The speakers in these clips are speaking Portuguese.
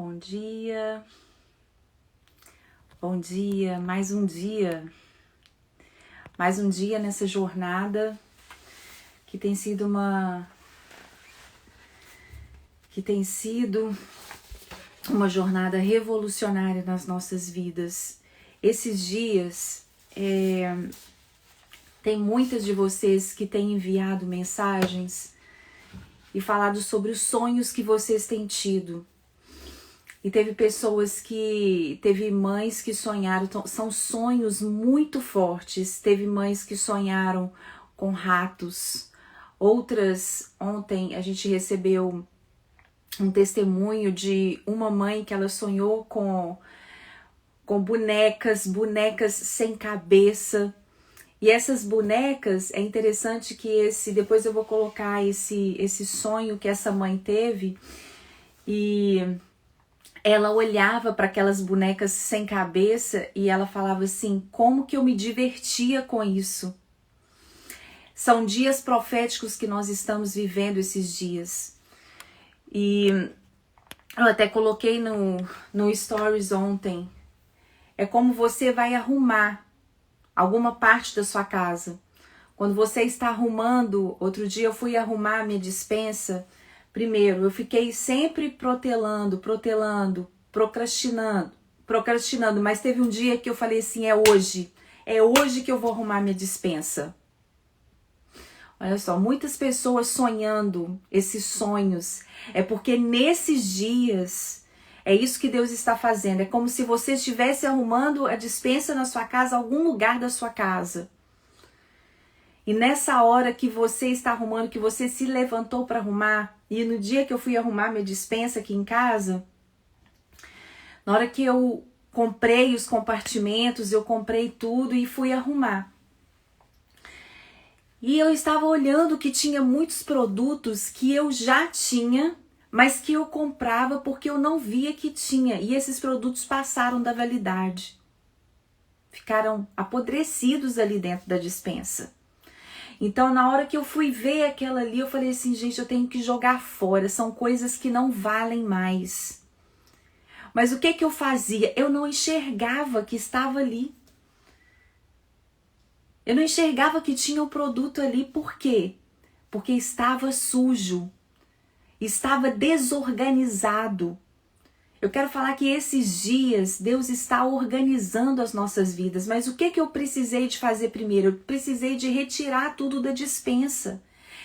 Bom dia, bom dia, mais um dia nessa jornada que tem sido uma jornada revolucionária nas nossas vidas. Esses dias, tem muitas de vocês que têm enviado mensagens e falado sobre os sonhos que vocês têm tido. E teve mães que sonharam, são sonhos muito fortes. Teve mães que sonharam com ratos. Outras, ontem a gente recebeu um testemunho de uma mãe que ela sonhou com bonecas sem cabeça. E essas bonecas, é interessante que depois eu vou colocar esse sonho que essa mãe teve, e ela olhava para aquelas bonecas sem cabeça e ela falava assim: como que eu me divertia com isso? São dias proféticos que nós estamos vivendo esses dias. E eu até coloquei no Stories ontem. É como você vai arrumar alguma parte da sua casa. Quando você está arrumando, outro dia eu fui arrumar a minha despensa. Primeiro, eu fiquei sempre protelando, procrastinando, mas teve um dia que eu falei assim: é hoje que eu vou arrumar minha despensa. Olha só, muitas pessoas sonhando esses sonhos, é porque nesses dias, é isso que Deus está fazendo, é como se você estivesse arrumando a despensa na sua casa, algum lugar da sua casa. E nessa hora que você está arrumando, que você se levantou para arrumar, e no dia que eu fui arrumar minha despensa aqui em casa, na hora que eu comprei os compartimentos, eu comprei tudo e fui arrumar. E eu estava olhando que tinha muitos produtos que eu já tinha, mas que eu comprava porque eu não via que tinha. E esses produtos passaram da validade. Ficaram apodrecidos ali dentro da despensa. Então, na hora que eu fui ver aquela ali, eu falei assim: gente, eu tenho que jogar fora. São coisas que não valem mais. Mas o que eu fazia? Eu não enxergava que estava ali. Eu não enxergava que tinha o produto ali. Por quê? Porque estava sujo. Estava desorganizado. Eu quero falar que esses dias Deus está organizando as nossas vidas. Mas o que eu precisei de fazer primeiro? Eu precisei de retirar tudo da despensa.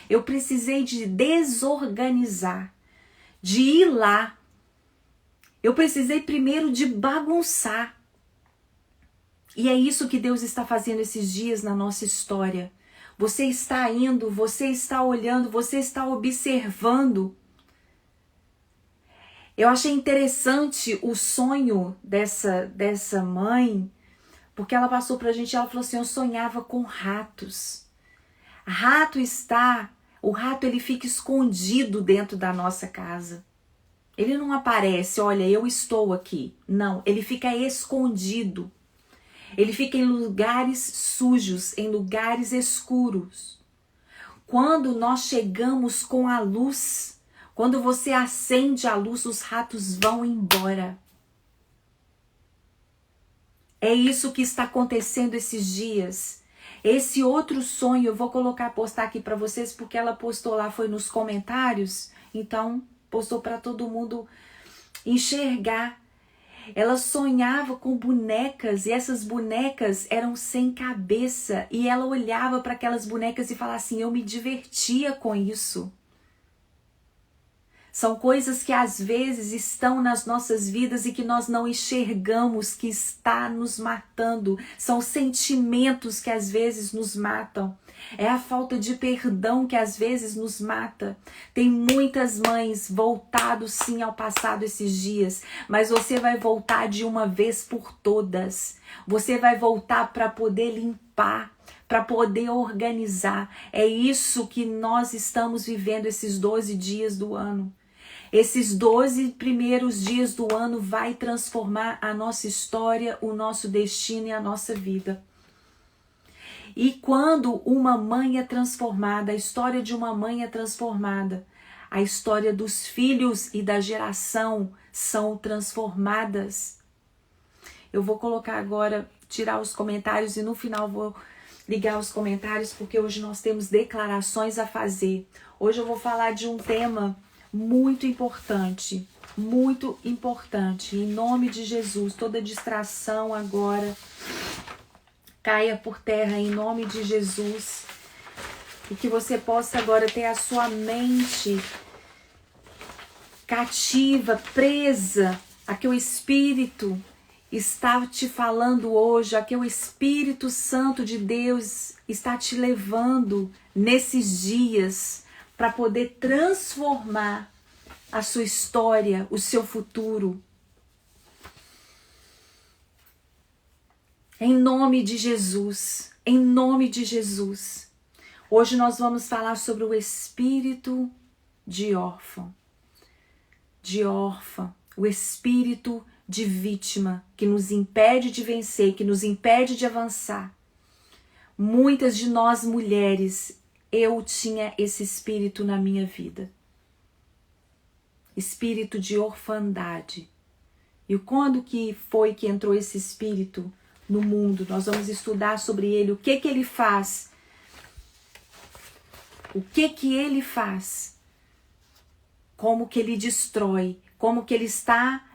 Eu precisei de desorganizar, de ir lá. Eu precisei primeiro de bagunçar. E é isso que Deus está fazendo esses dias na nossa história. Você está indo, você está olhando, você está observando. Eu achei interessante o sonho dessa mãe, porque ela passou pra gente, ela falou assim: eu sonhava com ratos. O rato ele fica escondido dentro da nossa casa. Ele não aparece, olha, eu estou aqui. Não, ele fica escondido. Ele fica em lugares sujos, em lugares escuros. Quando nós chegamos com a luz, quando você acende a luz, os ratos vão embora. É isso que está acontecendo esses dias. Esse outro sonho, eu vou postar aqui para vocês, porque ela postou lá, foi nos comentários, então postou para todo mundo enxergar. Ela sonhava com bonecas e essas bonecas eram sem cabeça. E ela olhava para aquelas bonecas e falava assim: eu me divertia com isso. São coisas que às vezes estão nas nossas vidas e que nós não enxergamos, que está nos matando. São sentimentos que às vezes nos matam. É a falta de perdão que às vezes nos mata. Tem muitas mães voltado sim ao passado esses dias, mas você vai voltar de uma vez por todas. Você vai voltar para poder limpar, para poder organizar. É isso que nós estamos vivendo esses 12 dias do ano. Esses 12 primeiros dias do ano vai transformar a nossa história, o nosso destino e a nossa vida. E quando uma mãe é transformada, a história de uma mãe é transformada, A história dos filhos e da geração são transformadas. Eu vou colocar agora, tirar os comentários e no final vou ligar os comentários, porque hoje nós temos declarações a fazer. Hoje eu vou falar de um tema muito importante, muito importante. Em nome de Jesus, toda distração agora caia por terra em nome de Jesus. E que você possa agora ter a sua mente cativa, presa a que o Espírito está te falando hoje, a que o Espírito Santo de Deus está te levando nesses dias para poder transformar a sua história, o seu futuro. Em nome de Jesus, em nome de Jesus. Hoje nós vamos falar sobre o espírito de órfão. O espírito de vítima que nos impede de vencer, que nos impede de avançar. Muitas de nós mulheres, eu tinha esse espírito na minha vida. Espírito de orfandade. E quando que foi que entrou esse espírito no mundo? Nós vamos estudar sobre ele, o que que ele faz. O que que ele faz? Como que ele destrói? Como que ele está,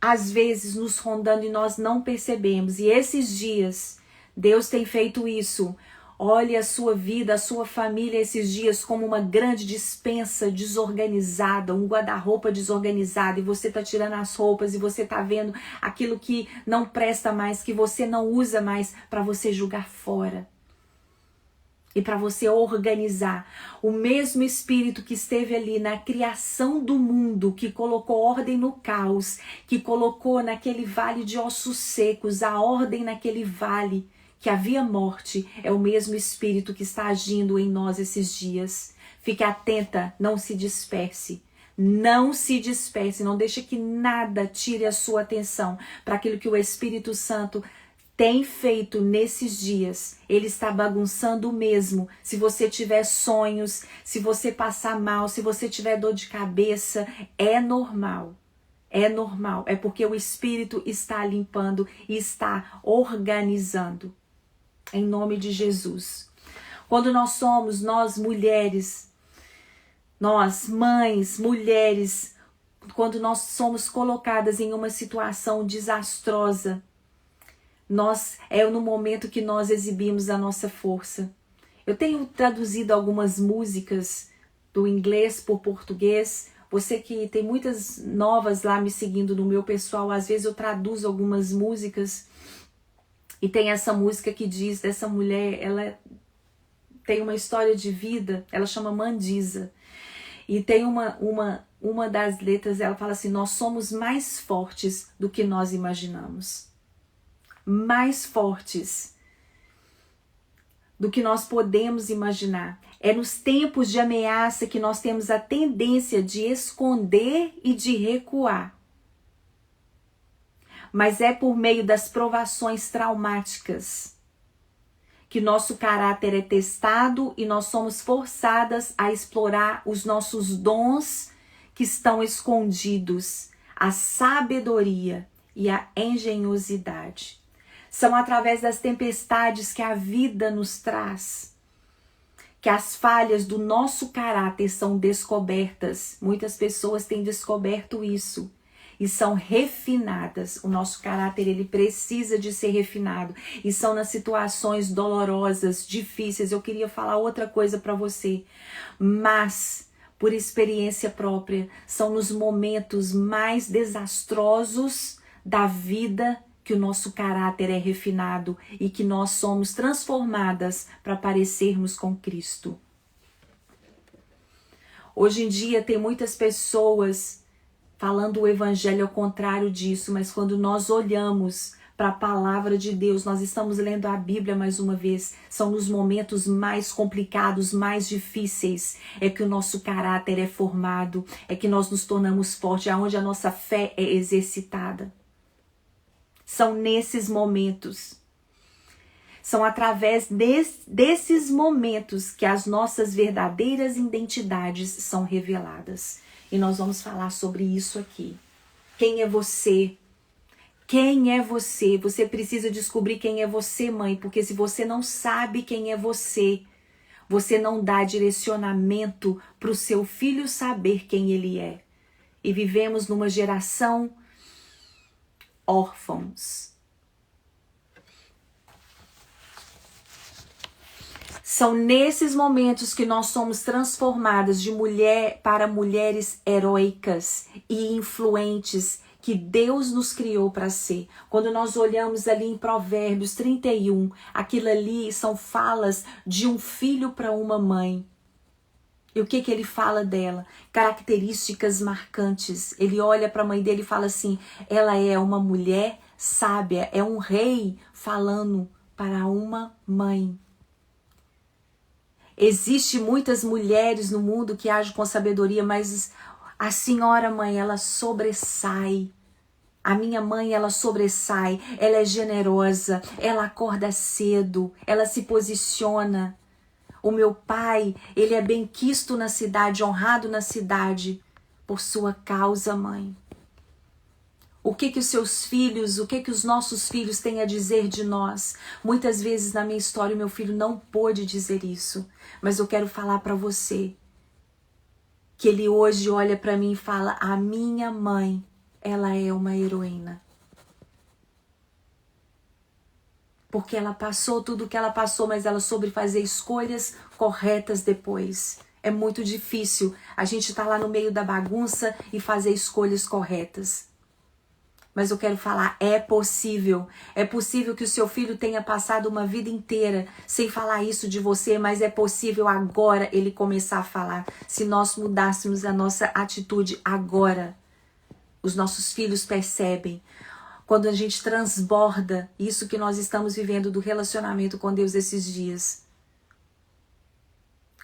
às vezes, nos rondando e nós não percebemos. E esses dias, Deus tem feito isso. Olhe a sua vida, a sua família esses dias como uma grande despensa desorganizada, um guarda-roupa desorganizado, e você está tirando as roupas e você está vendo aquilo que não presta mais, que você não usa mais, para você jogar fora. E para você organizar. O mesmo Espírito que esteve ali na criação do mundo, que colocou ordem no caos, que colocou naquele vale de ossos secos a ordem naquele vale, que havia morte, é o mesmo Espírito que está agindo em nós esses dias. Fique atenta, não se disperse. Não se disperse, não deixe que nada tire a sua atenção para aquilo que o Espírito Santo tem feito nesses dias. Ele está bagunçando mesmo. Se você tiver sonhos, se você passar mal, se você tiver dor de cabeça, é normal. É normal. É porque o Espírito está limpando e está organizando. Em nome de Jesus. Quando nós mulheres, nós mães, mulheres, quando nós somos colocadas em uma situação desastrosa, é no momento que nós exibimos a nossa força. Eu tenho traduzido algumas músicas do inglês por português. Você que tem muitas novas lá me seguindo no meu pessoal, às vezes eu traduzo algumas músicas. E tem essa música que diz dessa mulher, ela tem uma história de vida, ela chama Mandisa. E tem uma das letras, ela fala assim: nós somos mais fortes do que nós imaginamos. Mais fortes do que nós podemos imaginar. É nos tempos de ameaça que nós temos a tendência de esconder e de recuar. Mas é por meio das provações traumáticas que nosso caráter é testado e nós somos forçadas a explorar os nossos dons que estão escondidos, a sabedoria e a engenhosidade. São através das tempestades que a vida nos traz que as falhas do nosso caráter são descobertas. Muitas pessoas têm descoberto isso e são refinadas. O nosso caráter, ele precisa de ser refinado. E são nas situações dolorosas, difíceis. Eu queria falar outra coisa para você, mas por experiência própria, são nos momentos mais desastrosos da vida que o nosso caráter é refinado e que nós somos transformadas para parecermos com Cristo. Hoje em dia tem muitas pessoas falando o evangelho ao contrário disso, mas quando nós olhamos para a palavra de Deus, nós estamos lendo a Bíblia mais uma vez, são nos momentos mais complicados, mais difíceis, é que o nosso caráter é formado, é que nós nos tornamos fortes, é onde a nossa fé é exercitada. São nesses momentos. São através desses momentos que as nossas verdadeiras identidades são reveladas. E nós vamos falar sobre isso aqui. Quem é você? Quem é você? Você precisa descobrir quem é você, mãe, porque se você não sabe quem é você, você não dá direcionamento para o seu filho saber quem ele é. E vivemos numa geração órfãos. São nesses momentos que nós somos transformadas de mulher para mulheres heróicas e influentes que Deus nos criou para ser. Quando nós olhamos ali em Provérbios 31, aquilo ali são falas de um filho para uma mãe. E o que ele fala dela? Características marcantes. Ele olha para a mãe dele e fala assim, ela é uma mulher sábia, é um rei falando para uma mãe. Existem muitas mulheres no mundo que agem com sabedoria, mas a senhora mãe, ela sobressai. A minha mãe, ela sobressai, ela é generosa, ela acorda cedo, ela se posiciona. O meu pai, ele é benquisto na cidade, honrado na cidade, por sua causa, mãe. O que os seus filhos, o que os nossos filhos têm a dizer de nós? Muitas vezes na minha história, meu filho não pôde dizer isso, mas eu quero falar para você que ele hoje olha para mim e fala, a minha mãe, ela é uma heroína. Porque ela passou tudo o que ela passou, mas ela soube fazer escolhas corretas depois. É muito difícil a gente estar lá no meio da bagunça e fazer escolhas corretas. Mas eu quero falar, é possível. É possível que o seu filho tenha passado uma vida inteira sem falar isso de você, mas é possível agora ele começar a falar. Se nós mudássemos a nossa atitude agora, os nossos filhos percebem. Quando a gente transborda isso que nós estamos vivendo do relacionamento com Deus esses dias,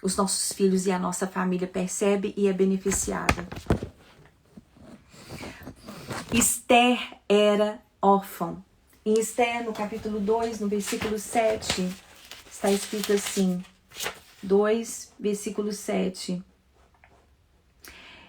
os nossos filhos e a nossa família percebem e é beneficiada. Esther era órfã. Em Esther, no capítulo 2, no versículo 7, está escrito assim, 2, versículo 7.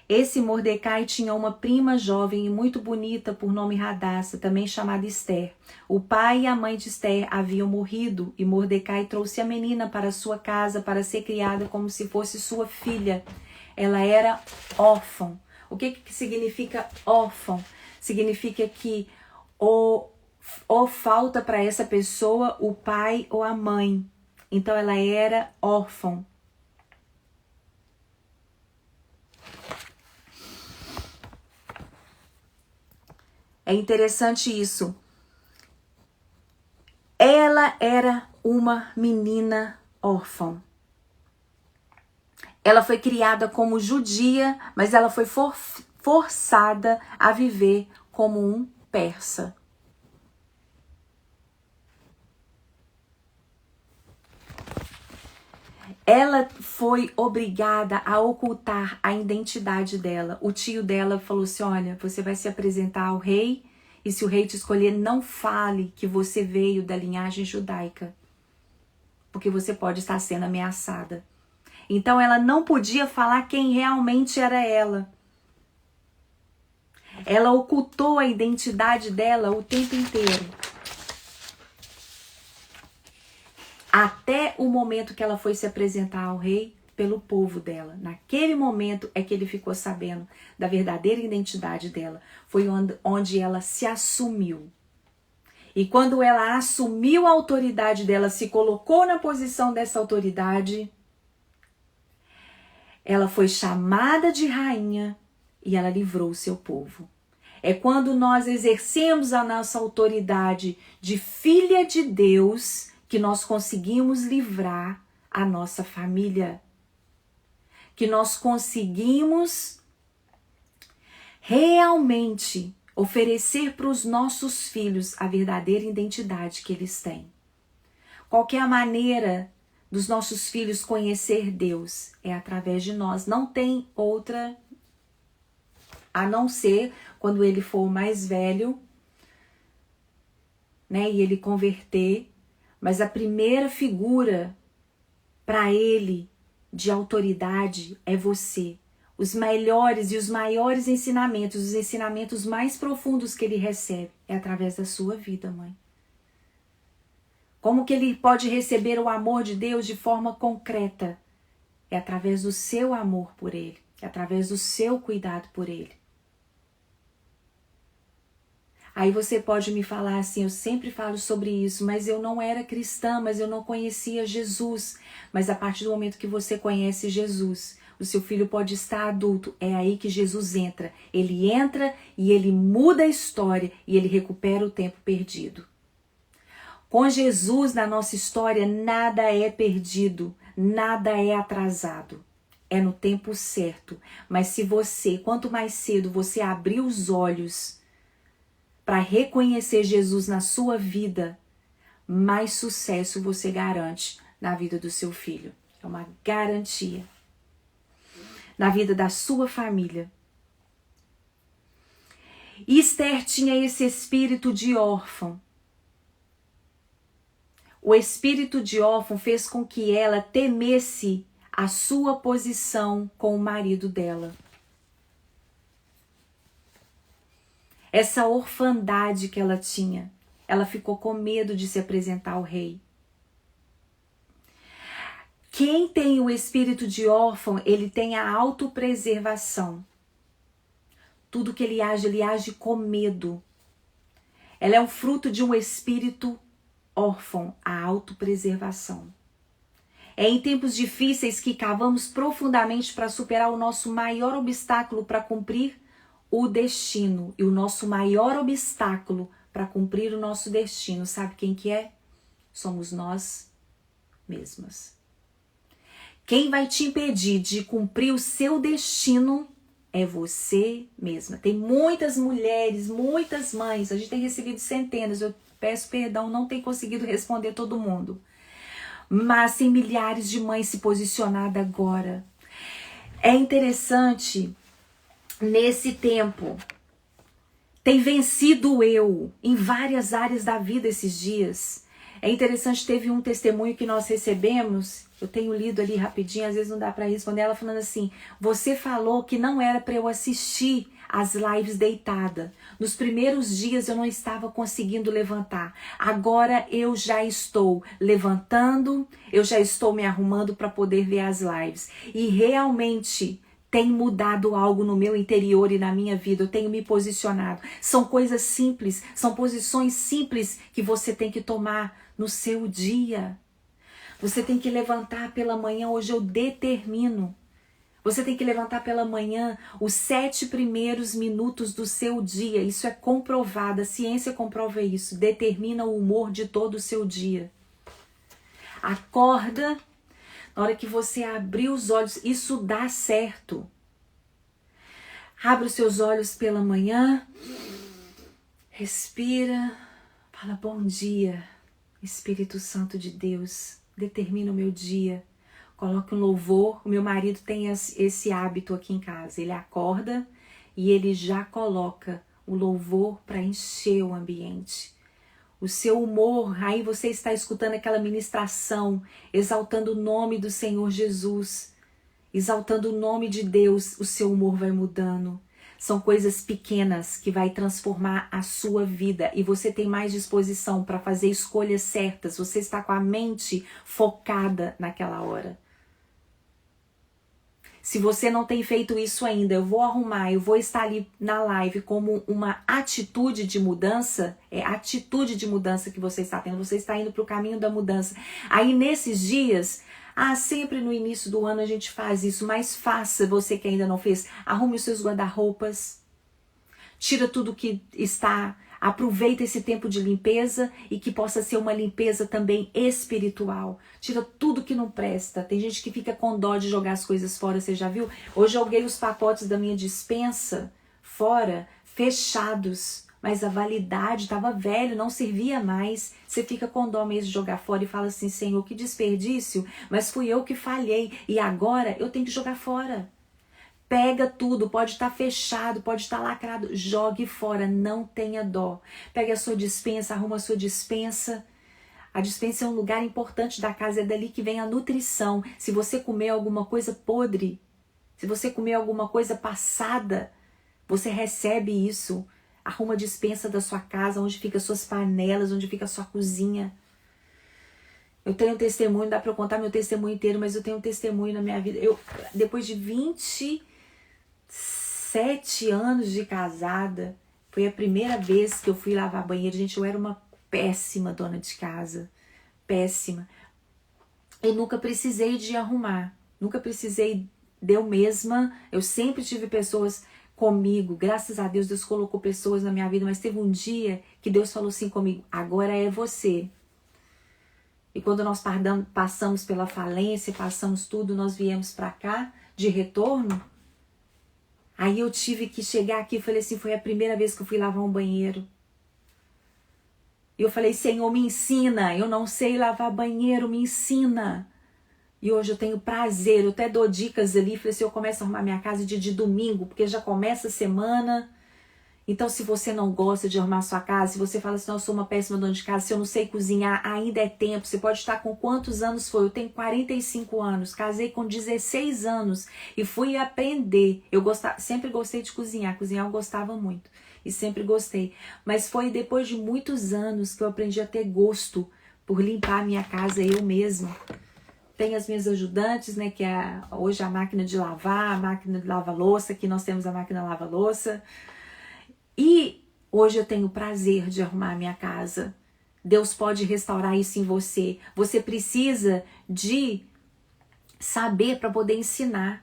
Esse Mordecai tinha uma prima jovem e muito bonita por nome Radassa, também chamada Esther. O pai e a mãe de Esther haviam morrido e Mordecai trouxe a menina para sua casa para ser criada como se fosse sua filha. Ela era órfã. O que significa órfã? Significa que ou falta para essa pessoa o pai ou a mãe. Então ela era órfã. É interessante isso. Ela era uma menina órfã. Ela foi criada como judia, mas ela foi forçada a viver como um persa. Ela foi obrigada a ocultar a identidade dela. O tio dela falou assim, olha, você vai se apresentar ao rei e se o rei te escolher, não fale que você veio da linhagem judaica, porque você pode estar sendo ameaçada. Então ela não podia falar quem realmente era ela. Ela ocultou a identidade dela o tempo inteiro. Até o momento que ela foi se apresentar ao rei pelo povo dela. Naquele momento é que ele ficou sabendo da verdadeira identidade dela. Foi onde ela se assumiu. E quando ela assumiu a autoridade dela, se colocou na posição dessa autoridade, ela foi chamada de rainha e ela livrou o seu povo. É quando nós exercemos a nossa autoridade de filha de Deus que nós conseguimos livrar a nossa família. Que nós conseguimos realmente oferecer para os nossos filhos a verdadeira identidade que eles têm. Qual que é a maneira dos nossos filhos conhecer Deus? É através de nós. Não tem outra, a não ser quando ele for mais velho, né, e ele converter. Mas a primeira figura para ele de autoridade é você. Os melhores e os maiores ensinamentos, os ensinamentos mais profundos que ele recebe é através da sua vida, mãe. Como que ele pode receber o amor de Deus de forma concreta? É através do seu amor por ele, é através do seu cuidado por ele. Aí você pode me falar assim, eu sempre falo sobre isso, mas eu não era cristã, mas eu não conhecia Jesus. Mas a partir do momento que você conhece Jesus, o seu filho pode estar adulto, é aí que Jesus entra. Ele entra e ele muda a história e ele recupera o tempo perdido. Com Jesus na nossa história, nada é perdido, nada é atrasado. É no tempo certo. Mas se você, quanto mais cedo você abrir os olhos para reconhecer Jesus na sua vida, mais sucesso você garante na vida do seu filho. É uma garantia. Na vida da sua família. Esther tinha esse espírito de órfão. O espírito de órfão fez com que ela temesse a sua posição com o marido dela. Essa orfandade que ela tinha, ela ficou com medo de se apresentar ao rei. Quem tem o espírito de órfão, ele tem a autopreservação. Tudo que ele age com medo. Ela é um fruto de um espírito órfão, a autopreservação. É em tempos difíceis que cavamos profundamente para superar o nosso maior obstáculo para cumprir o destino. E o nosso maior obstáculo para cumprir o nosso destino, sabe quem que é? Somos nós mesmas. Quem vai te impedir de cumprir o seu destino é você mesma. Tem muitas mulheres, muitas mães, a gente tem recebido centenas, eu peço perdão, não tenho conseguido responder todo mundo. Mas tem milhares de mães se posicionadas agora. É interessante, nesse tempo, tem vencido eu em várias áreas da vida esses dias. É interessante, teve um testemunho que nós recebemos, eu tenho lido ali rapidinho, às vezes não dá para responder, ela falando assim, você falou que não era para eu assistir as lives deitada. Nos primeiros dias eu não estava conseguindo levantar. Agora eu já estou levantando, eu já estou me arrumando para poder ver as lives. E realmente tem mudado algo no meu interior e na minha vida. Eu tenho me posicionado. São coisas simples, são posições simples que você tem que tomar no seu dia. Você tem que levantar pela manhã, hoje eu determino. Você tem que levantar pela manhã os 7 primeiros minutos do seu dia. Isso é comprovado, a ciência comprova isso. Determina o humor de todo o seu dia. Acorda, na hora que você abrir os olhos, isso dá certo. Abre os seus olhos pela manhã, respira, fala bom dia, Espírito Santo de Deus, determina o meu dia. Coloque um louvor. O meu marido tem esse hábito aqui em casa. Ele acorda e ele já coloca o louvor para encher o ambiente. O seu humor, aí você está escutando aquela ministração, exaltando o nome do Senhor Jesus, exaltando o nome de Deus, o seu humor vai mudando. São coisas pequenas que vai transformar a sua vida e você tem mais disposição para fazer escolhas certas. Você está com a mente focada naquela hora. Se você não tem feito isso ainda, eu vou arrumar, eu vou estar ali na live como uma atitude de mudança. É atitude de mudança que você está tendo, você está indo para o caminho da mudança. Aí nesses dias, sempre no início do ano a gente faz isso, mas faça, você que ainda não fez, arrume os seus guarda-roupas, tira tudo que está, aproveita esse tempo de limpeza e que possa ser uma limpeza também espiritual. Tira tudo que não presta. Tem gente que fica com dó de jogar as coisas fora, você já viu? Hoje joguei os pacotes da minha despensa fora, fechados, mas a validade estava velho, não servia mais. Você fica com dó mesmo de jogar fora e fala assim, Senhor, que desperdício, mas fui eu que falhei e agora eu tenho que jogar fora. Pega tudo, pode estar fechado, pode estar lacrado, jogue fora, não tenha dó. Pega a sua despensa, arruma a sua despensa, A despensa é um lugar importante da casa, é dali que vem a nutrição. Se você comer alguma coisa podre, se você comer alguma coisa passada, você recebe isso. Arruma a despensa da sua casa, onde ficam suas panelas, onde fica a sua cozinha. Eu tenho testemunho, dá para eu contar meu testemunho inteiro, mas eu tenho um testemunho na minha vida. Depois de 27 anos de casada, foi a primeira vez que eu fui lavar banheiro. Gente, eu era uma péssima dona de casa. Péssima. Eu nunca precisei de arrumar. Nunca precisei de eu mesma. Eu sempre tive pessoas comigo. Graças a Deus, Deus colocou pessoas na minha vida. Mas teve um dia que Deus falou assim comigo: agora é você. E quando nós passamos pela falência, passamos tudo, nós viemos para cá, de retorno. Aí eu tive que chegar aqui e falei assim, foi a primeira vez que eu fui lavar um banheiro. E eu falei, Senhor, me ensina, eu não sei lavar banheiro, me ensina. E hoje eu tenho prazer, eu até dou dicas ali, falei assim, eu começo a arrumar minha casa de domingo, porque já começa a semana. Então, se você não gosta de arrumar sua casa, se você fala assim, não, eu sou uma péssima dona de casa, se eu não sei cozinhar, ainda é tempo. Você pode estar com quantos anos foi? Eu tenho 45 anos, casei com 16 anos e fui aprender. Sempre gostei de cozinhar eu gostava muito e sempre gostei. Mas foi depois de muitos anos que eu aprendi a ter gosto por limpar a minha casa eu mesma. Tenho as minhas ajudantes, né, que é hoje a máquina de lavar, a máquina de lava-louça, aqui nós temos a máquina lava-louça. E hoje eu tenho o prazer de arrumar a minha casa. Deus pode restaurar isso em você. Você precisa de saber para poder ensinar.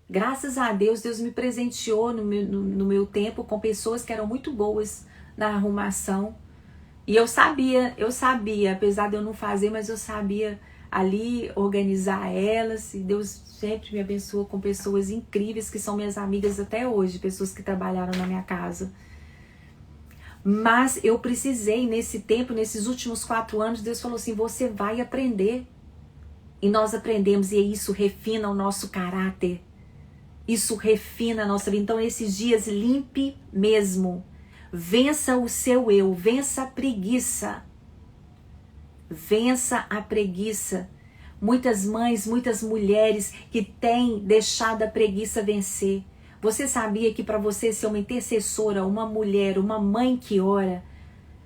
Graças a Deus, Deus me presenteou no meu tempo com pessoas que eram muito boas na arrumação. E eu sabia, apesar de eu não fazer, mas eu sabia ali organizar elas, e Deus sempre me abençoou com pessoas incríveis que são minhas amigas até hoje, pessoas que trabalharam na minha casa. Mas eu precisei nesse tempo, nesses últimos 4 anos, Deus falou assim, você vai aprender. E nós aprendemos, e isso refina o nosso caráter, isso refina a nossa vida. Então esses dias, limpe mesmo, vença o seu eu, vença a preguiça. Vença a preguiça. Muitas mães, muitas mulheres que têm deixado a preguiça vencer. Você sabia que para você ser uma intercessora, uma mulher, uma mãe que ora,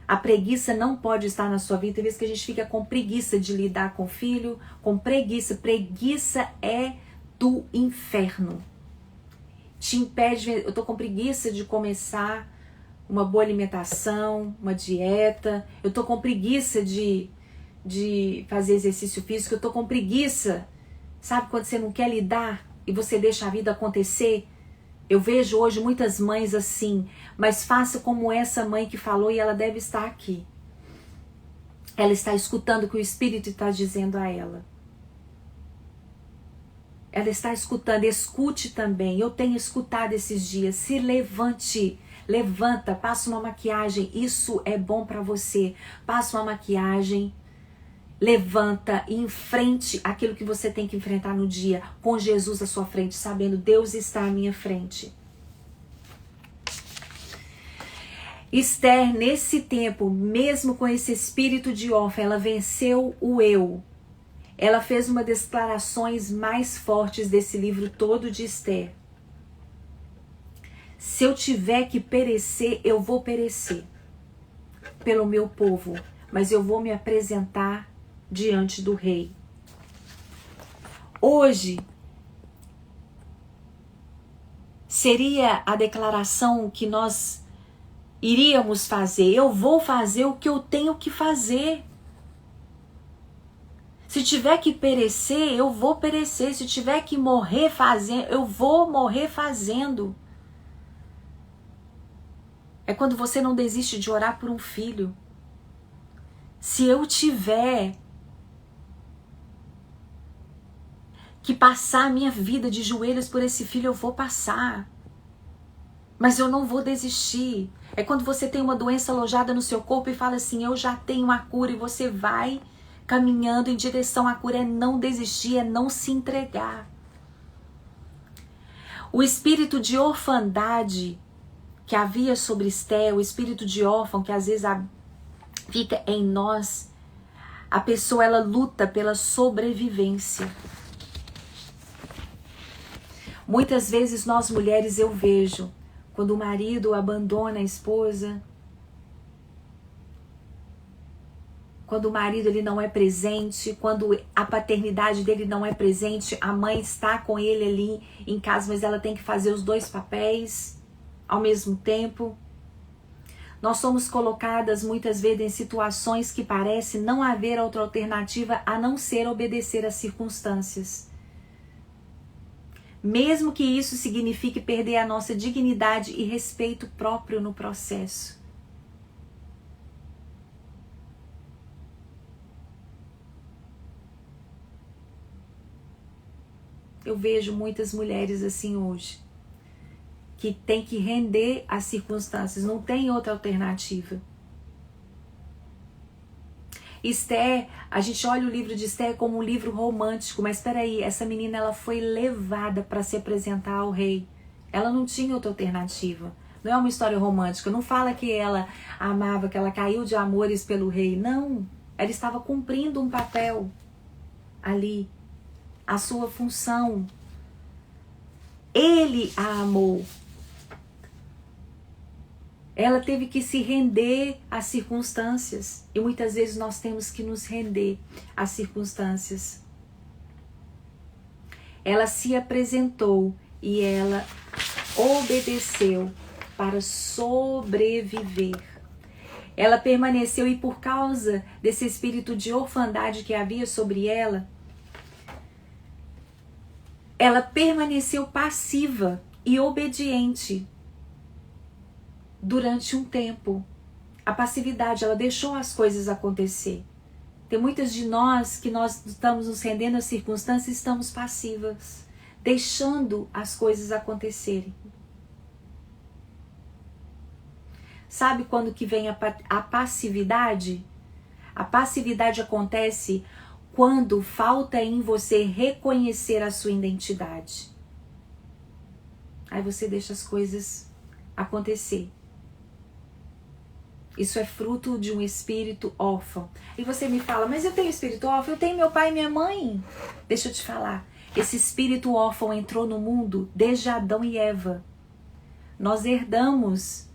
a preguiça não pode estar na sua vida? Tem vezes que a gente fica com preguiça de lidar com o filho, com preguiça. Preguiça é do inferno. Te impede, eu tô com preguiça de começar uma boa alimentação, uma dieta. Eu tô com preguiça de fazer exercício físico, eu tô com preguiça. Sabe quando você não quer lidar e você deixa a vida acontecer? Eu vejo hoje muitas mães assim, mas faça como essa mãe que falou, e ela deve estar aqui. Ela está escutando o que o Espírito está dizendo a ela. Ela está escutando, escute também. Eu tenho escutado esses dias. Se levante, levanta, passa uma maquiagem, isso é bom para você. Passa uma maquiagem, levanta e enfrente aquilo que você tem que enfrentar no dia, com Jesus à sua frente, sabendo Deus está à minha frente. Esther, nesse tempo, mesmo com esse espírito de órfã, ela venceu o eu. Ela fez uma das declarações mais fortes desse livro todo de Esther. Se eu tiver que perecer, eu vou perecer pelo meu povo, mas eu vou me apresentar diante do rei. Hoje seria a declaração que nós iríamos fazer. Eu vou fazer o que eu tenho que fazer. Se tiver que perecer, eu vou perecer. Se tiver que morrer fazendo, eu vou morrer fazendo. É quando você não desiste de orar por um filho. Se eu tiver que passar a minha vida de joelhos por esse filho, eu vou passar. Mas eu não vou desistir. É quando você tem uma doença alojada no seu corpo e fala assim, eu já tenho a cura, e você vai caminhando em direção à cura. É não desistir, é não se entregar. O espírito de orfandade que havia sobre Esther, o espírito de órfão que às vezes fica em nós, a pessoa ela luta pela sobrevivência. Muitas vezes nós mulheres eu vejo, quando o marido abandona a esposa, quando o marido ele não é presente, quando a paternidade dele não é presente, a mãe está com ele ali em casa, mas ela tem que fazer os dois papéis ao mesmo tempo. Nós somos colocadas muitas vezes em situações que parece não haver outra alternativa a não ser obedecer às circunstâncias. Mesmo que isso signifique perder a nossa dignidade e respeito próprio no processo. Eu vejo muitas mulheres assim hoje, que tem que render às circunstâncias, não tem outra alternativa. Esther, a gente olha o livro de Esther como um livro romântico, mas espera aí, essa menina ela foi levada para se apresentar ao rei. Ela não tinha outra alternativa. Não é uma história romântica, não fala que ela amava, que ela caiu de amores pelo rei. Não, ela estava cumprindo um papel ali, a sua função. Ele a amou. Ela teve que se render às circunstâncias. E muitas vezes nós temos que nos render às circunstâncias. Ela se apresentou e ela obedeceu para sobreviver. Ela permaneceu e por causa desse espírito de orfandade que havia sobre ela, ela permaneceu passiva e obediente durante um tempo. A passividade, ela deixou as coisas acontecer. Tem muitas de nós que nós estamos nos rendendo às circunstâncias e estamos passivas, deixando as coisas acontecerem. Sabe quando que vem a passividade? A passividade acontece quando falta em você reconhecer a sua identidade. Aí você deixa as coisas acontecer. Isso é fruto de um espírito órfão. E você me fala, mas eu tenho espírito órfão? Eu tenho meu pai e minha mãe. Deixa eu te falar. Esse espírito órfão entrou no mundo desde Adão e Eva. Nós herdamos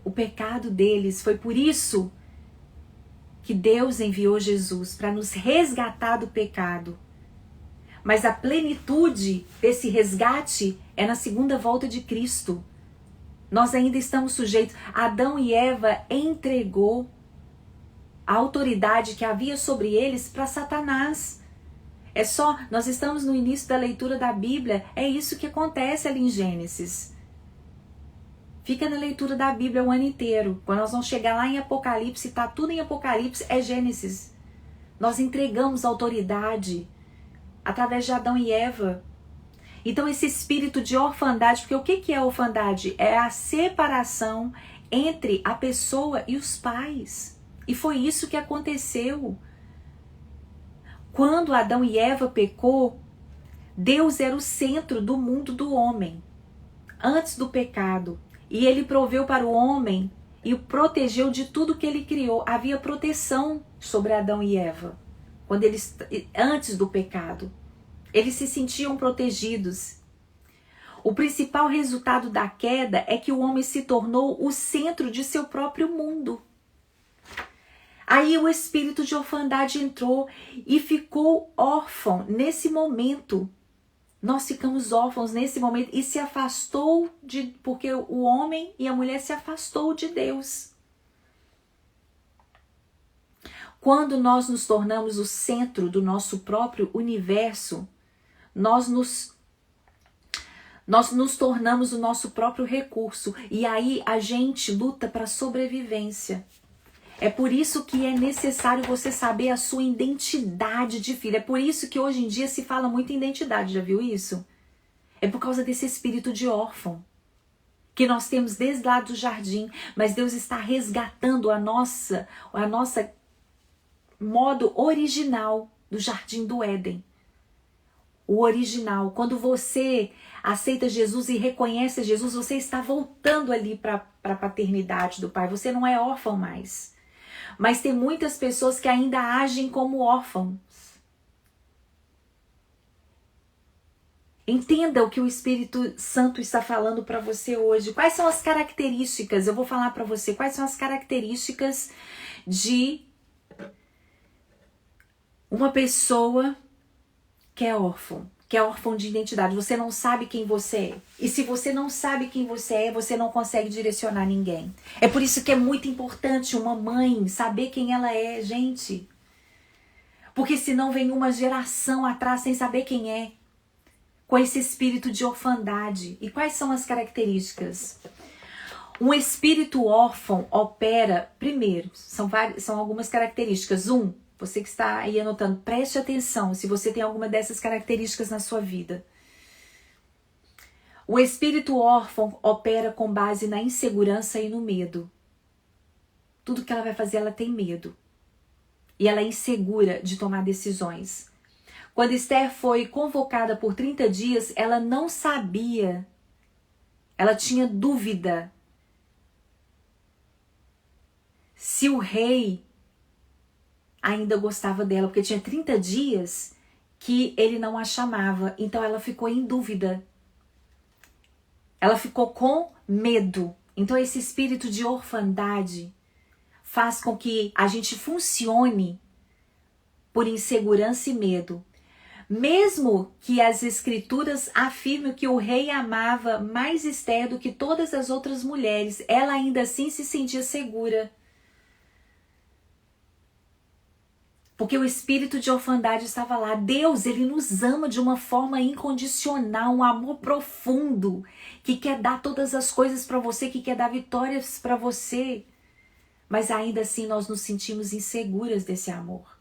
o pecado deles. Foi por isso que Deus enviou Jesus, para nos resgatar do pecado. Mas a plenitude desse resgate é na segunda volta de Cristo. Nós ainda estamos sujeitos. Adão e Eva entregou a autoridade que havia sobre eles para Satanás. Nós estamos no início da leitura da Bíblia, é isso que acontece ali em Gênesis. Fica na leitura da Bíblia o ano inteiro. Quando nós vamos chegar lá em Apocalipse, está tudo em Apocalipse, é Gênesis. Nós entregamos autoridade através de Adão e Eva. Então esse espírito de orfandade, porque o que é orfandade? É a separação entre a pessoa e os pais. E foi isso que aconteceu. Quando Adão e Eva pecou, Deus era o centro do mundo do homem, antes do pecado. E ele proveu para o homem e o protegeu de tudo que ele criou. Havia proteção sobre Adão e Eva, antes do pecado. Eles se sentiam protegidos. O principal resultado da queda é que o homem se tornou o centro de seu próprio mundo. Aí o espírito de orfandade entrou e ficou órfão nesse momento. Nós ficamos órfãos nesse momento e se afastou porque o homem e a mulher se afastou de Deus. Quando nós nos tornamos o centro do nosso próprio universo, nós nos tornamos o nosso próprio recurso e aí a gente luta para a sobrevivência. É por isso que é necessário você saber a sua identidade de filho. É por isso que hoje em dia se fala muito em identidade, já viu isso? É por causa desse espírito de órfão que nós temos desde lá do jardim, mas Deus está resgatando a nossa modo original do jardim do Éden. O original. Quando você aceita Jesus e reconhece Jesus, você está voltando ali para a paternidade do Pai. Você não é órfão mais. Mas tem muitas pessoas que ainda agem como órfãos. Entenda o que o Espírito Santo está falando para você hoje. Quais são as características? Eu vou falar para você quais são as características de uma pessoa que é órfão de identidade. Você não sabe quem você é. E se você não sabe quem você é, você não consegue direcionar ninguém. É por isso que é muito importante uma mãe saber quem ela é, gente. Porque senão vem uma geração atrás sem saber quem é, com esse espírito de orfandade. E quais são as características? Um espírito órfão opera, primeiro, são algumas características. Você que está aí anotando, preste atenção se você tem alguma dessas características na sua vida. O espírito órfão opera com base na insegurança e no medo. Tudo que ela vai fazer, ela tem medo. E ela é insegura de tomar decisões. Quando Esther foi convocada por 30 dias, ela não sabia. Ela tinha dúvida se o rei ainda gostava dela, porque tinha 30 dias que ele não a chamava. Então ela ficou em dúvida. Ela ficou com medo. Então esse espírito de orfandade faz com que a gente funcione por insegurança e medo. Mesmo que as escrituras afirmem que o rei amava mais Esther do que todas as outras mulheres, ela ainda assim se sentia segura. Porque o espírito de orfandade estava lá. Deus, ele nos ama de uma forma incondicional, um amor profundo, que quer dar todas as coisas para você, que quer dar vitórias para você. Mas ainda assim nós nos sentimos inseguras desse amor.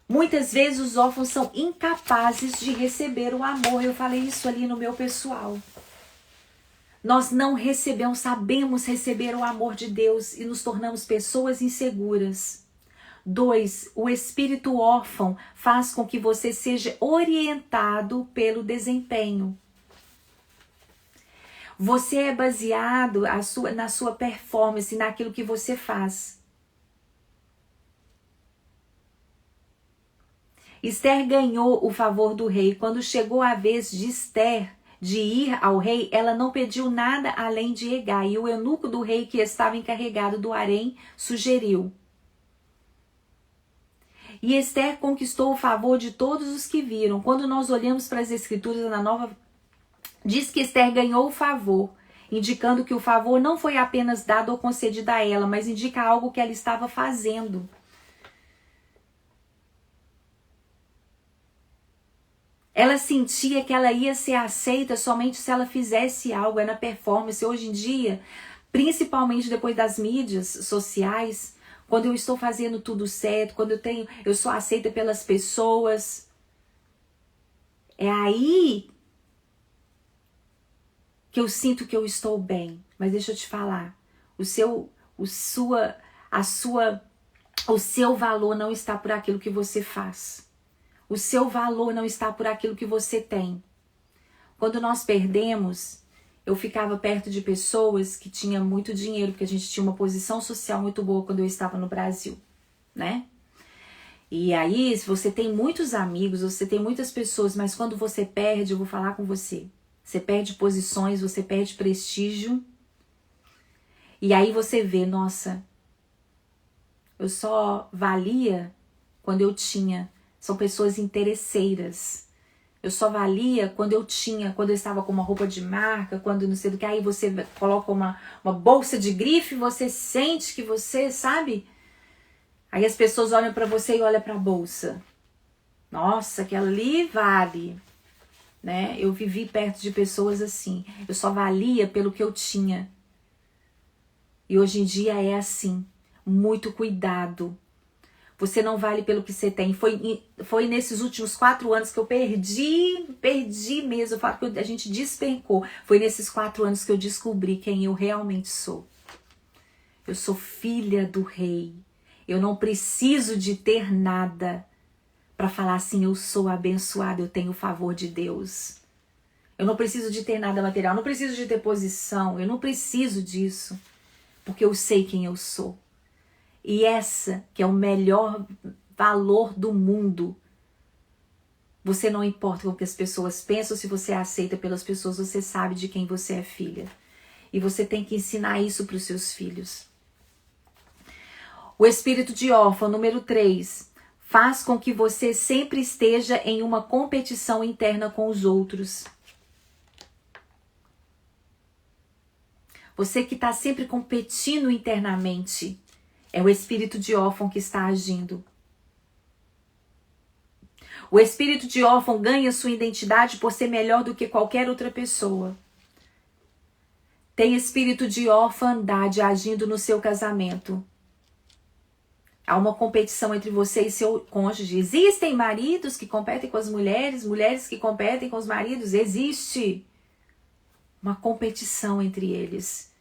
Muitas vezes os órfãos são incapazes de receber o amor. Eu falei isso ali no meu pessoal. Nós não sabemos receber o amor de Deus e nos tornamos pessoas inseguras. 2, o espírito órfão faz com que você seja orientado pelo desempenho. Você é baseado na sua performance, naquilo que você faz. Esther ganhou o favor do rei. Quando chegou a vez de Esther de ir ao rei, ela não pediu nada além de Hegai. E o eunuco do rei que estava encarregado do harém sugeriu. E Esther conquistou o favor de todos os que viram. Quando nós olhamos para as escrituras na nova, diz que Esther ganhou o favor, indicando que o favor não foi apenas dado ou concedido a ela, mas indica algo que ela estava fazendo. Ela sentia que ela ia ser aceita somente se ela fizesse algo, é na performance. Hoje em dia, principalmente depois das mídias sociais, quando eu estou fazendo tudo certo, quando eu sou aceita pelas pessoas, é aí que eu sinto que eu estou bem. Mas deixa eu te falar, o seu valor não está por aquilo que você faz. O seu valor não está por aquilo que você tem. Quando nós perdemos, eu ficava perto de pessoas que tinham muito dinheiro, porque a gente tinha uma posição social muito boa quando eu estava no Brasil, né? E aí, se você tem muitos amigos, você tem muitas pessoas, mas quando você perde, eu vou falar com você. Você perde posições, você perde prestígio. E aí você vê, nossa, eu só valia quando eu tinha. São pessoas interesseiras. Eu só valia quando eu estava com uma roupa de marca, quando não sei do que. Aí você coloca uma bolsa de grife, você sente que você, sabe? Aí as pessoas olham pra você e olham pra bolsa. Nossa, aquela ali vale. Né? Eu vivi perto de pessoas assim. Eu só valia pelo que eu tinha. E hoje em dia é assim. Muito cuidado. Você não vale pelo que você tem. Foi nesses últimos 4 anos que eu perdi mesmo. Eu falo que a gente despencou. Foi nesses 4 anos que eu descobri quem eu realmente sou. Eu sou filha do rei. Eu não preciso de ter nada para falar assim, eu sou abençoada, eu tenho o favor de Deus. Eu não preciso de ter nada material, eu não preciso de ter posição, eu não preciso disso. Porque eu sei quem eu sou. E essa que é o melhor valor do mundo. Você não importa o que as pessoas pensam, se você é aceita pelas pessoas, você sabe de quem você é filha. E você tem que ensinar isso para os seus filhos. O espírito de órfão, número 3, faz com que você sempre esteja em uma competição interna com os outros. Você que está sempre competindo internamente, é o espírito de órfão que está agindo. O espírito de órfão ganha sua identidade por ser melhor do que qualquer outra pessoa. Tem espírito de orfandade agindo no seu casamento. Há uma competição entre você e seu cônjuge. Existem maridos que competem com as mulheres, mulheres que competem com os maridos. Existe uma competição entre eles.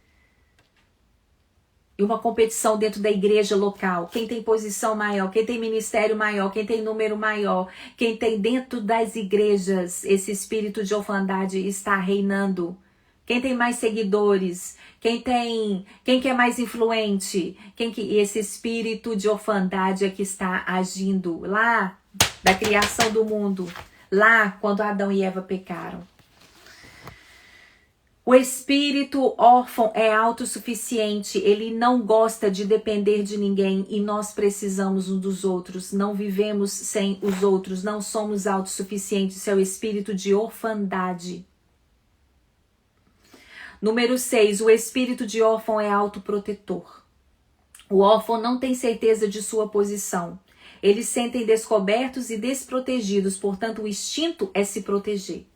E uma competição dentro da igreja local. Quem tem posição maior, quem tem ministério maior, quem tem número maior, quem tem dentro das igrejas, esse espírito de orfandade está reinando. Quem tem mais seguidores, quem que é mais influente, esse espírito de orfandade é que está agindo lá da criação do mundo, lá quando Adão e Eva pecaram. O espírito órfão é autossuficiente, ele não gosta de depender de ninguém e nós precisamos uns dos outros, não vivemos sem os outros, não somos autossuficientes, isso é o espírito de orfandade. Número 6, o espírito de órfão é autoprotetor. O órfão não tem certeza de sua posição. Eles sentem descobertos e desprotegidos, portanto o instinto é se proteger.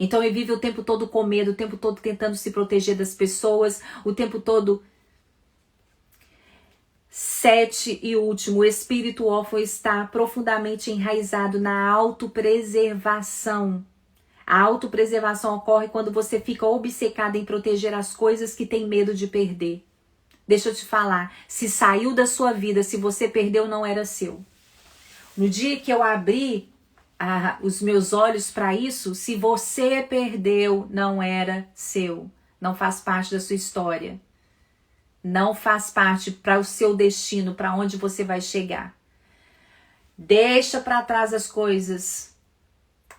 Então ele vive o tempo todo com medo, o tempo todo tentando se proteger das pessoas, o tempo todo. 7 e último, o espírito órfão está profundamente enraizado na autopreservação. A autopreservação ocorre quando você fica obcecado em proteger as coisas que tem medo de perder. Deixa eu te falar, se saiu da sua vida, se você perdeu, não era seu. No dia que eu abri os meus olhos para isso, se você perdeu, não era seu. Não faz parte da sua história. Não faz parte para o seu destino, para onde você vai chegar. Deixa para trás as coisas.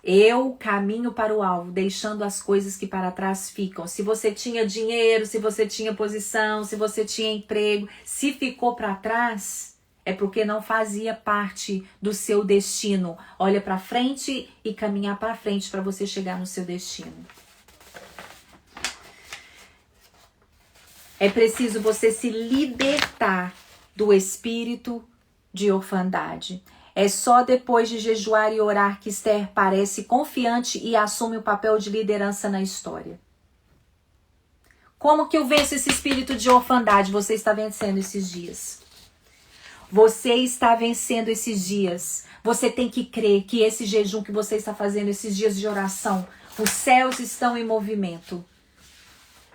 Eu caminho para o alvo, deixando as coisas que para trás ficam. Se você tinha dinheiro, se você tinha posição, se você tinha emprego, se ficou para trás, é porque não fazia parte do seu destino. Olha para frente e caminhar para frente para você chegar no seu destino. É preciso você se libertar do espírito de orfandade. É só depois de jejuar e orar que Esther parece confiante e assume o papel de liderança na história. Como que eu venço esse espírito de orfandade? Você está vencendo esses dias. Você está vencendo esses dias. Você tem que crer que esse jejum que você está fazendo, esses dias de oração, os céus estão em movimento.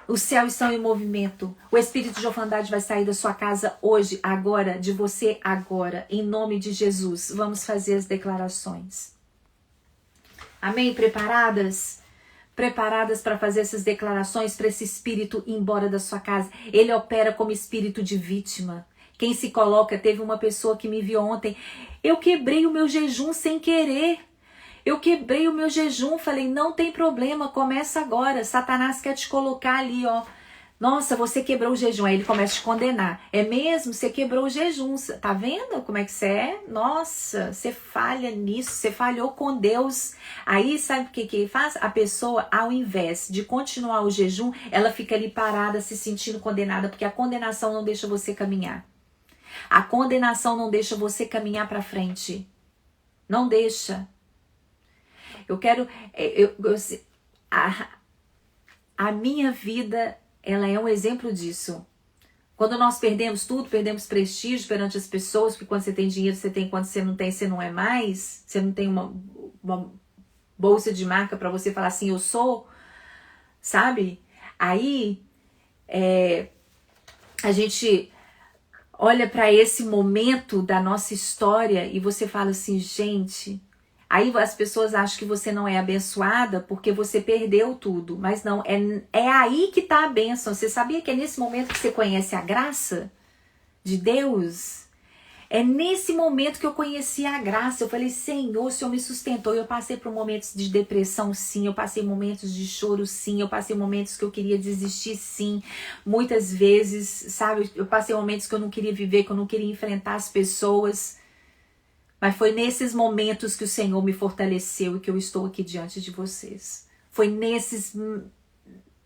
Os céus estão em movimento. O espírito de orfandade vai sair da sua casa hoje, agora, de você agora. Em nome de Jesus. Vamos fazer as declarações. Amém? Preparadas? Preparadas para fazer essas declarações, para esse espírito ir embora da sua casa. Ele opera como espírito de vítima. Quem se coloca, teve uma pessoa que me viu ontem. Eu quebrei o meu jejum sem querer. Eu quebrei o meu jejum, falei, não tem problema, começa agora. Satanás quer te colocar ali, ó. Nossa, você quebrou o jejum. Aí ele começa a te condenar. É mesmo? Você quebrou o jejum. Tá vendo como é que você é? Nossa, você falha nisso, você falhou com Deus. Aí sabe o que ele faz? A pessoa, ao invés de continuar o jejum, ela fica ali parada, se sentindo condenada, porque a condenação não deixa você caminhar. A condenação não deixa você caminhar para frente. Não deixa. Eu quero... A minha vida, ela é um exemplo disso. Quando nós perdemos tudo, perdemos prestígio perante as pessoas, porque quando você tem dinheiro, você tem, quando você não é mais. Você não tem uma bolsa de marca para você falar assim, eu sou, sabe? Aí, a gente olha para esse momento da nossa história e você fala assim, gente... Aí as pessoas acham que você não é abençoada porque você perdeu tudo. Mas não, é aí que está a bênção. Você sabia que é nesse momento que você conhece a graça? de Deus. É nesse momento que eu conheci a graça. Eu falei, Senhor, o Senhor me sustentou. Eu passei por momentos de depressão, sim. Eu passei momentos de choro, sim. Eu passei momentos que eu queria desistir, sim. Muitas vezes, sabe? Eu passei momentos que eu não queria viver, que eu não queria enfrentar as pessoas. Mas foi nesses momentos que o Senhor me fortaleceu e que eu estou aqui diante de vocês. Foi nesses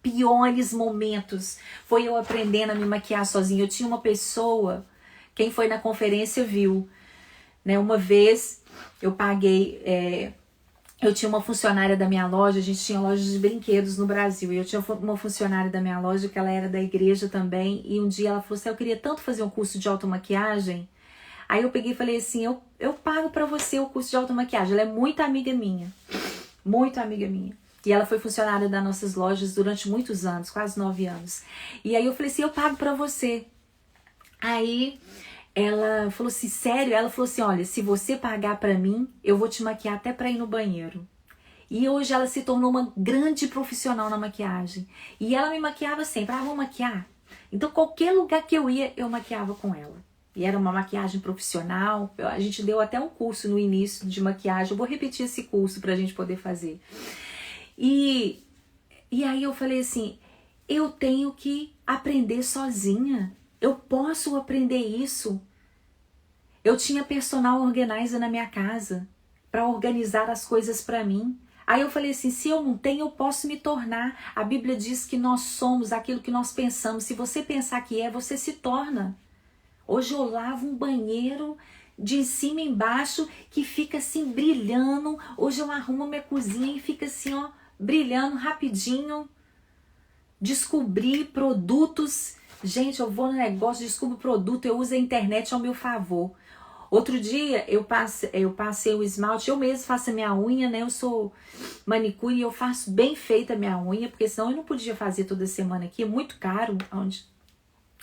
piores momentos. Foi eu aprendendo a me maquiar sozinha. Eu tinha uma pessoa... Quem foi na conferência viu, né? Uma vez eu paguei, eu tinha uma funcionária da minha loja, a gente tinha loja de brinquedos no Brasil, e eu tinha uma funcionária da minha loja que ela era da igreja também, e um dia ela falou assim, eu queria tanto fazer um curso de automaquiagem. Aí eu peguei e falei assim, eu pago pra você o curso de automaquiagem. Ela é muito amiga minha, muito amiga minha. E ela foi funcionária das nossas lojas durante muitos anos, quase 9 anos. E aí eu falei assim, eu pago pra você. Aí ela falou assim, sério? Ela falou assim, olha, se você pagar pra mim, eu vou te maquiar até pra ir no banheiro. E hoje ela se tornou uma grande profissional na maquiagem. E ela me maquiava sempre, vamos maquiar? Então qualquer lugar que eu ia, eu maquiava com ela. E era uma maquiagem profissional. A gente deu até um curso no início de maquiagem. Eu vou repetir esse curso pra gente poder fazer. E aí eu falei assim, eu tenho que aprender sozinha. Eu posso aprender isso. Eu tinha personal organizer na minha casa para organizar as coisas para mim. Aí eu falei assim, se eu não tenho, eu posso me tornar. A Bíblia diz que nós somos aquilo que nós pensamos. Se você pensar que é, você se torna. Hoje eu lavo um banheiro de cima e embaixo que fica assim brilhando. Hoje eu arrumo minha cozinha e fica assim, ó, brilhando rapidinho. Descobri produtos. Gente, eu vou no negócio, descubro produto, eu uso a internet ao meu favor. Outro dia eu passei o esmalte, eu mesmo faço a minha unha, né? Eu sou manicure e eu faço bem feita a minha unha, porque senão eu não podia fazer toda semana aqui, é muito caro.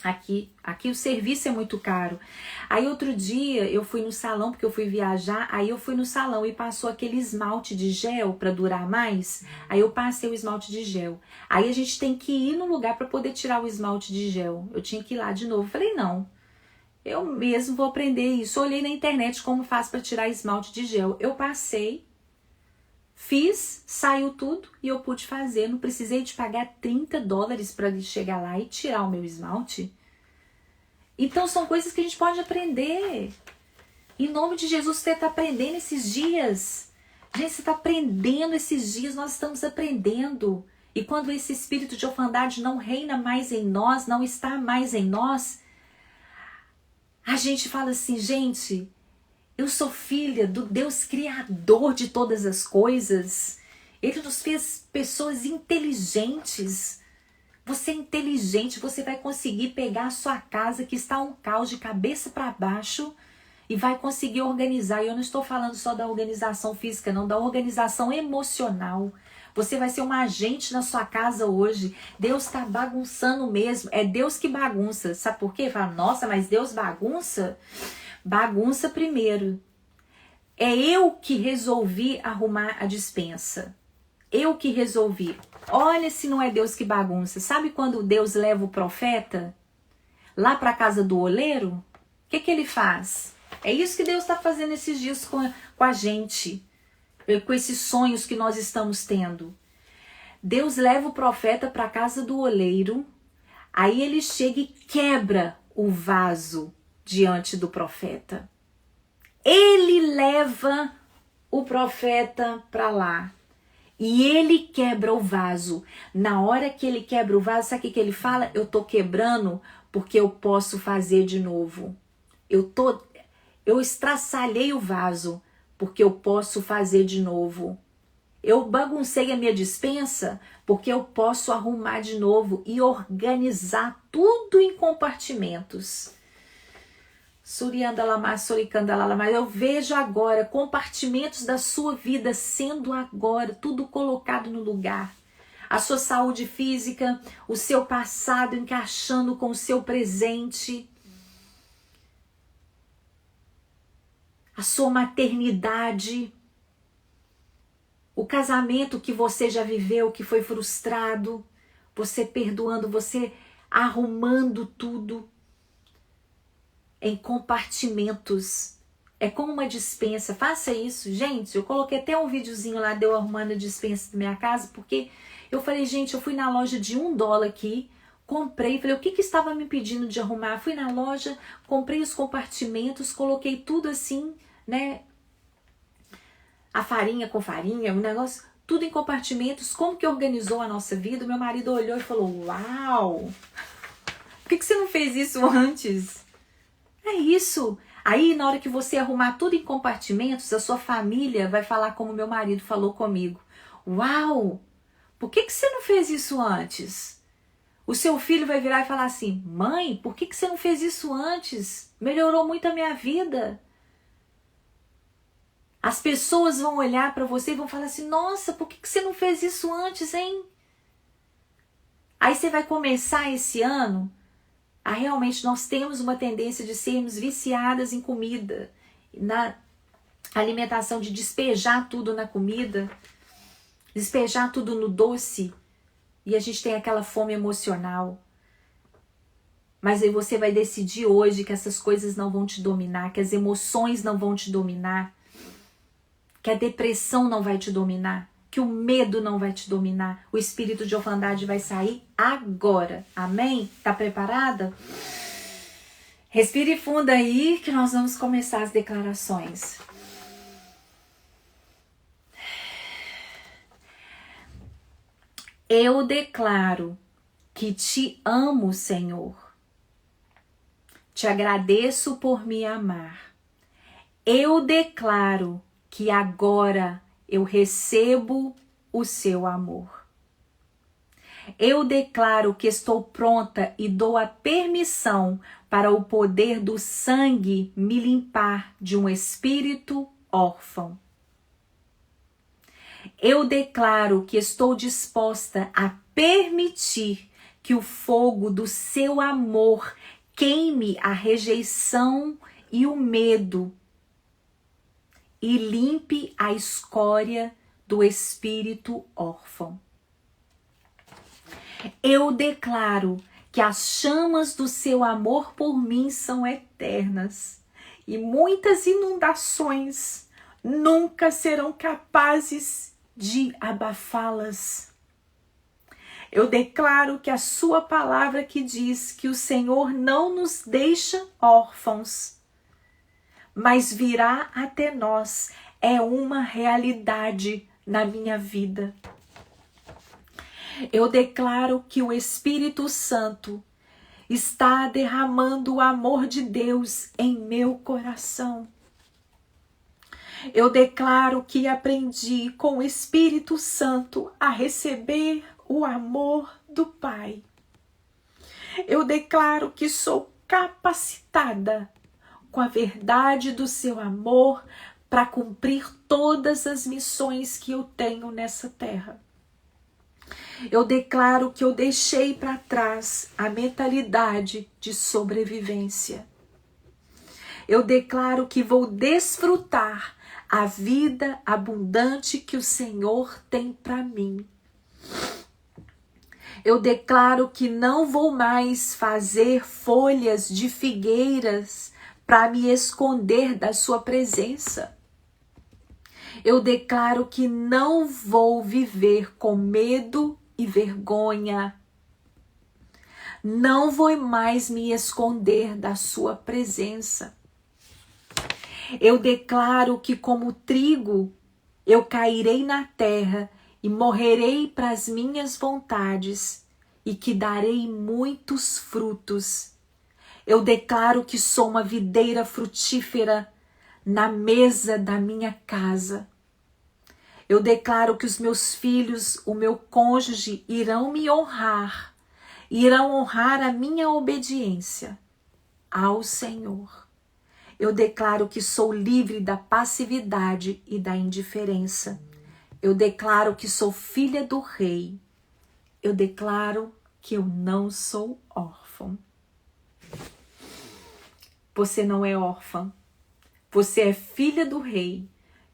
Aqui o serviço é muito caro. Aí outro dia eu fui no salão, porque eu fui viajar, aí eu fui no salão e passou aquele esmalte de gel para durar mais. Aí eu passei o esmalte de gel. Aí a gente tem que ir no lugar para poder tirar o esmalte de gel. Eu tinha que ir lá de novo. Falei, não, eu mesmo vou aprender isso. Olhei na internet como faz para tirar esmalte de gel. Eu passei, fiz, saiu tudo e eu pude fazer. Não precisei de pagar $30 para chegar lá e tirar o meu esmalte. Então são coisas que a gente pode aprender. Em nome de Jesus, você está aprendendo esses dias. Gente, você está aprendendo esses dias, nós estamos aprendendo. E quando esse espírito de orfandade não reina mais em nós, não está mais em nós, a gente fala assim, gente, eu sou filha do Deus Criador de todas as coisas. Ele nos fez pessoas inteligentes. Você é inteligente, você vai conseguir pegar a sua casa que está um caos de cabeça para baixo e vai conseguir organizar. E eu não estou falando só da organização física, não, da organização emocional. Você vai ser um agente na sua casa hoje. Deus está bagunçando mesmo. É Deus que bagunça. Sabe por quê? Fala, nossa, mas Deus bagunça? Bagunça primeiro. É eu que resolvi arrumar a despensa. Eu que resolvi. Olha se não é Deus que bagunça. Sabe quando Deus leva o profeta lá para a casa do oleiro? O que ele faz? É isso que Deus está fazendo esses dias com a gente. Com esses sonhos que nós estamos tendo. Deus leva o profeta para a casa do oleiro. Aí ele chega e quebra o vaso diante do profeta. Ele leva o profeta para lá. E ele quebra o vaso. Na hora que ele quebra o vaso, sabe o que ele fala? Eu tô quebrando porque eu posso fazer de novo. Eu estraçalhei o vaso porque eu posso fazer de novo. Eu baguncei a minha despensa porque eu posso arrumar de novo e organizar tudo em compartimentos. Mas eu vejo agora compartimentos da sua vida sendo agora tudo colocado no lugar. A sua saúde física, o seu passado encaixando com o seu presente. A sua maternidade. O casamento que você já viveu, que foi frustrado. Você perdoando, você arrumando tudo. em compartimentos. É como uma despensa. Faça isso. Gente, eu coloquei até um videozinho lá de eu arrumando a despensa da minha casa, porque eu falei, gente, eu fui na loja de $1 aqui, comprei, falei, o que estava me pedindo de arrumar? Fui na loja, comprei os compartimentos, coloquei tudo assim, né? A farinha com farinha, o negócio, tudo em compartimentos. Como que organizou a nossa vida? Meu marido olhou e falou, uau! Por que você não fez isso antes? É isso. Aí, na hora que você arrumar tudo em compartimentos, a sua família vai falar como meu marido falou comigo. Uau! Por que você não fez isso antes? O seu filho vai virar e falar assim, mãe, por que você não fez isso antes? Melhorou muito a minha vida. As pessoas vão olhar para você e vão falar assim, nossa, por que você não fez isso antes, hein? Aí você vai começar esse ano a realmente, nós temos uma tendência de sermos viciadas em comida, na alimentação, de despejar tudo na comida, despejar tudo no doce, e a gente tem aquela fome emocional. Mas aí você vai decidir hoje que essas coisas não vão te dominar, que as emoções não vão te dominar, que a depressão não vai te dominar, que o medo não vai te dominar. O espírito de orfandade vai sair agora. Amém? Tá preparada? Respire fundo aí que nós vamos começar as declarações. Eu declaro que te amo, Senhor. Te agradeço por me amar. Eu declaro que agora eu recebo o seu amor. Eu declaro que estou pronta e dou a permissão para o poder do sangue me limpar de um espírito órfão. Eu declaro que estou disposta a permitir que o fogo do seu amor queime a rejeição e o medo e limpe a escória do espírito órfão. Eu declaro que as chamas do seu amor por mim são eternas e muitas inundações nunca serão capazes de abafá-las. Eu declaro que a sua palavra que diz que o Senhor não nos deixa órfãos, mas virá até nós, é uma realidade na minha vida. Eu declaro que o Espírito Santo está derramando o amor de Deus em meu coração. Eu declaro que aprendi com o Espírito Santo a receber o amor do Pai. Eu declaro que sou capacitada com a verdade do seu amor para cumprir todas as missões que eu tenho nessa terra. Eu declaro que eu deixei para trás a mentalidade de sobrevivência. Eu declaro que vou desfrutar a vida abundante que o Senhor tem para mim. Eu declaro que não vou mais fazer folhas de figueiras para me esconder da sua presença. Eu declaro que não vou viver com medo e vergonha. Não vou mais me esconder da sua presença. Eu declaro que como trigo eu cairei na terra e morrerei para as minhas vontades e que darei muitos frutos. Eu declaro que sou uma videira frutífera na mesa da minha casa. Eu declaro que os meus filhos, o meu cônjuge, irão me honrar, irão honrar a minha obediência ao Senhor. Eu declaro que sou livre da passividade e da indiferença. Eu declaro que sou filha do Rei. Eu declaro que eu não sou órfã. Você não é órfã. Você é filha do Rei.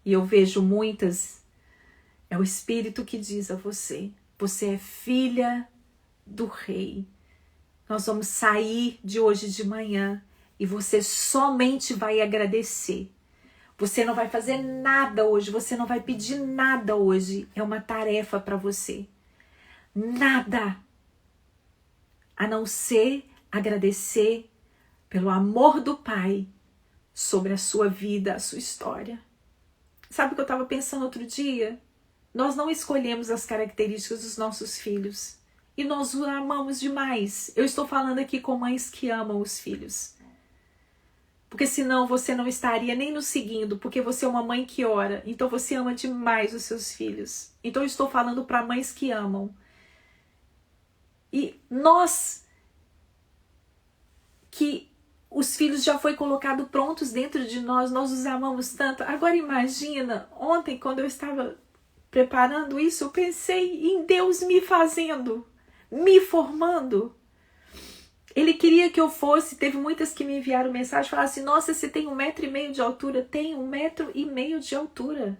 E eu vejo muitas. É o Espírito que diz a você. Você é filha do Rei. Nós vamos sair de hoje de manhã e você somente vai agradecer. Você não vai fazer nada hoje, você não vai pedir nada hoje. É uma tarefa para você. Nada a não ser agradecer pelo amor do Pai sobre a sua vida, a sua história. Sabe o que eu estava pensando outro dia? Nós não escolhemos as características dos nossos filhos. E nós os amamos demais. Eu estou falando aqui com mães que amam os filhos. Porque senão você não estaria nem nos seguindo, porque você é uma mãe que ora. Então você ama demais os seus filhos. Então eu estou falando para mães que amam. E nós, que os filhos já foi colocado prontos dentro de nós, nós os amamos tanto. Agora imagina, ontem quando eu estava preparando isso, eu pensei em Deus me fazendo, me formando. Ele queria que eu fosse, teve muitas que me enviaram mensagem, falaram assim, nossa, você tem 1,5 metro de altura? Tem 1,5 metro de altura.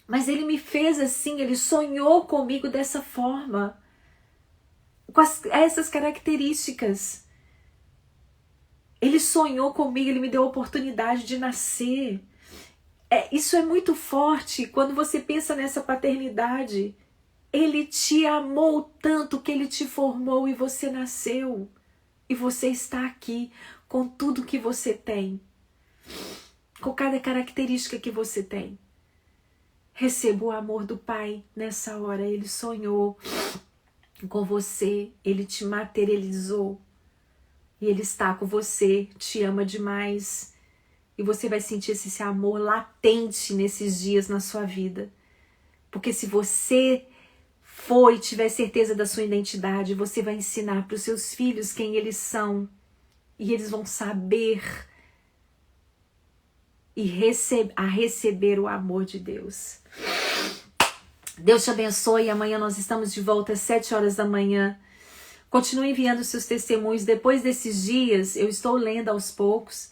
Mas ele me fez assim, ele sonhou comigo dessa forma, com essas características. Ele sonhou comigo, ele me deu a oportunidade de nascer. Isso é muito forte quando você pensa nessa paternidade. Ele te amou tanto que ele te formou e você nasceu. E você está aqui com tudo que você tem. Com cada característica que você tem. Receba o amor do Pai nessa hora. Ele sonhou com você. Ele te materializou. E Ele está com você. Te ama demais. E você vai sentir esse amor latente nesses dias na sua vida. Porque se você tiver certeza da sua identidade, você vai ensinar para os seus filhos quem eles são. E eles vão saber receber o amor de Deus. Deus te abençoe. Amanhã nós estamos de volta às 7 horas da manhã. Continue enviando seus testemunhos. Depois desses dias, eu estou lendo aos poucos.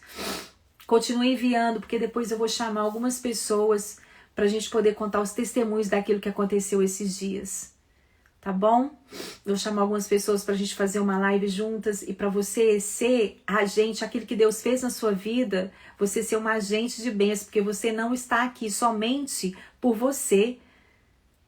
Continue enviando, porque depois eu vou chamar algumas pessoas para a gente poder contar os testemunhos daquilo que aconteceu esses dias. Tá bom? Vou chamar algumas pessoas para a gente fazer uma live juntas e para você ser agente, aquilo que Deus fez na sua vida, você ser um agente de bênção, porque você não está aqui somente por você.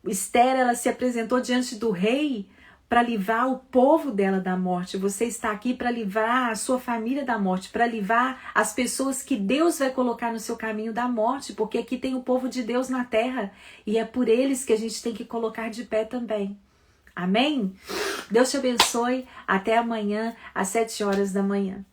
Esther, ela se apresentou diante do rei para livrar o povo dela da morte. Você está aqui para livrar a sua família da morte, para livrar as pessoas que Deus vai colocar no seu caminho da morte, porque aqui tem o povo de Deus na terra e é por eles que a gente tem que colocar de pé também. Amém? Deus te abençoe. Até amanhã, às 7 horas da manhã.